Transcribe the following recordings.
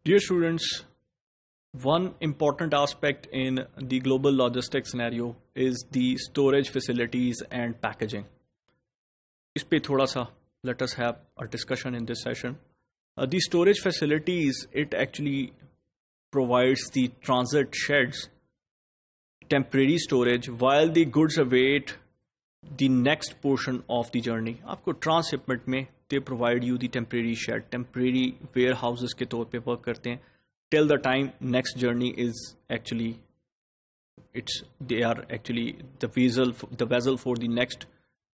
Dear students, one important aspect in the global logistics scenario is the storage facilities and packaging. इस पे थोड़ा सा let us have a discussion in this session. The storage facilities, it actually provides the transit sheds, temporary storage, while the goods await the next portion of the journey. आपको transshipment में they provide you the temporary shed, temporary warehouses के तौर पे work करते हैं till the time next journey is actually they are actually the vessel for the next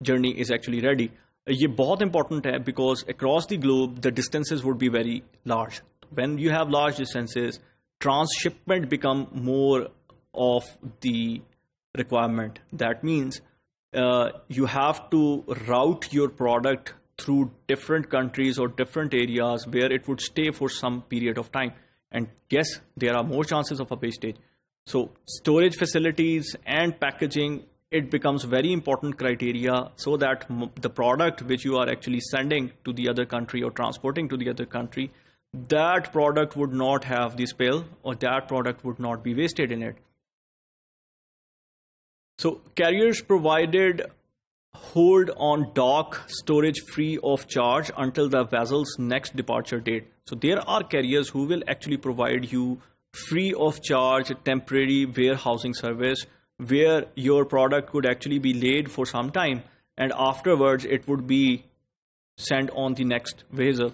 journey is actually ready. ये बहुत important है because across the globe the distances would be very large. When you have large distances, transshipment become more of the requirement. That means you have to route your product through different countries or different areas where it would stay for some period of time. And yes, there are more chances of a wastage. So storage facilities and packaging, it becomes very important criteria so that the product which you are actually sending to the other country or transporting to the other country, that product would not have the spill or that product would not be wasted in it. So carriers provided hold on dock storage free of charge until the vessel's next departure date. So there are carriers who will actually provide you free of charge temporary warehousing service where your product could actually be laid for some time and afterwards it would be sent on the next vessel.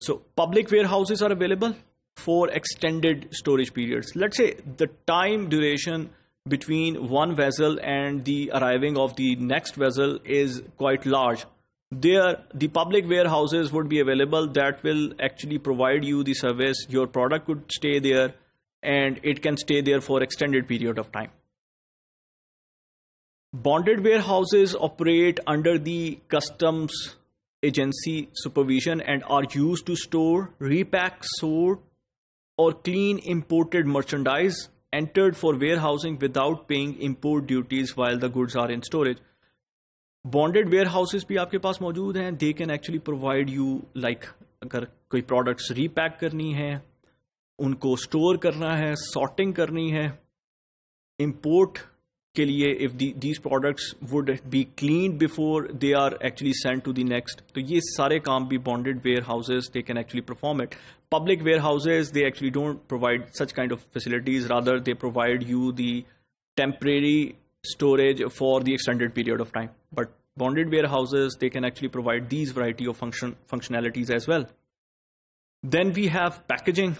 So public warehouses are available for extended storage periods. Let's say the time duration between one vessel and the arriving of the next vessel is quite large. There, the public warehouses would be available that will actually provide you the service. Your product could stay there and it can stay there for extended period of time. Bonded warehouses operate under the customs agency supervision and are used to store, repack, sort, or clean imported merchandise entered for warehousing without paying import duties while the goods are in storage. Bonded warehouses भी आपके पास मौजूद हैं. They can actually provide you like अगर कोई products repack करनी है, उनको store करना है, sorting करनी है, import के लिए if these products would be cleaned before they are actually sent to the next. तो ये सारे काम भी bonded warehouses they can actually perform it. Public warehouses, they actually don't provide such kind of facilities. Rather, they provide you the temporary storage for the extended period of time. But bonded warehouses, they can actually provide these variety of functionalities as well. Then we have packaging.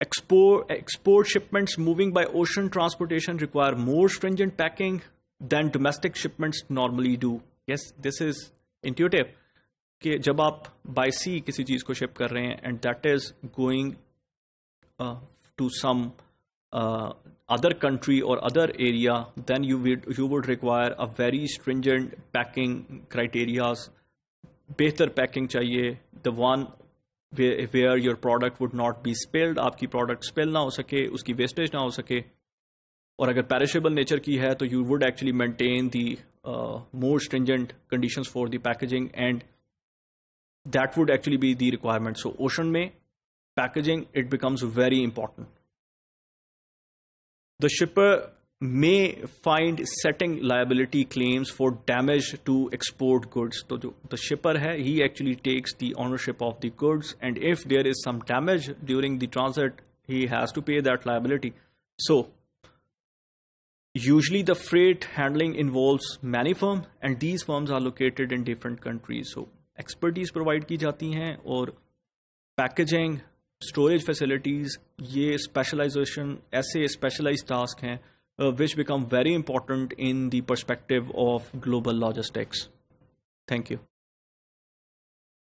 Export shipments moving by ocean transportation require more stringent packing than domestic shipments normally do. Yes, this is intuitive. कि जब आप bye सी किसी चीज़ को ship कर रहे हैं and that is going to some other country और other area then you would require a very stringent packing criterias. बेहतर पैकिंग चाहिए, the one where your product would not be spilled, आपकी product spill ना हो सके, उसकी wastage ना हो सके. और अगर पेरिशेबल नेचर की है तो you would actually maintain the more stringent conditions for the packaging and that would actually be the requirement. So ocean mein packaging, it becomes very important. The shipper may find setting liability claims for damage to export goods. So the shipper hai, he actually takes the ownership of the goods, and if there is some damage during the transit, he has to pay that liability. So usually the freight handling involves many firms, and these firms are located in different countries. So expertise provide की जाती हैं और packaging, storage facilities, ये specialisation ऐसे specialised task हैं विच become very important in the perspective of global logistics. Thank you.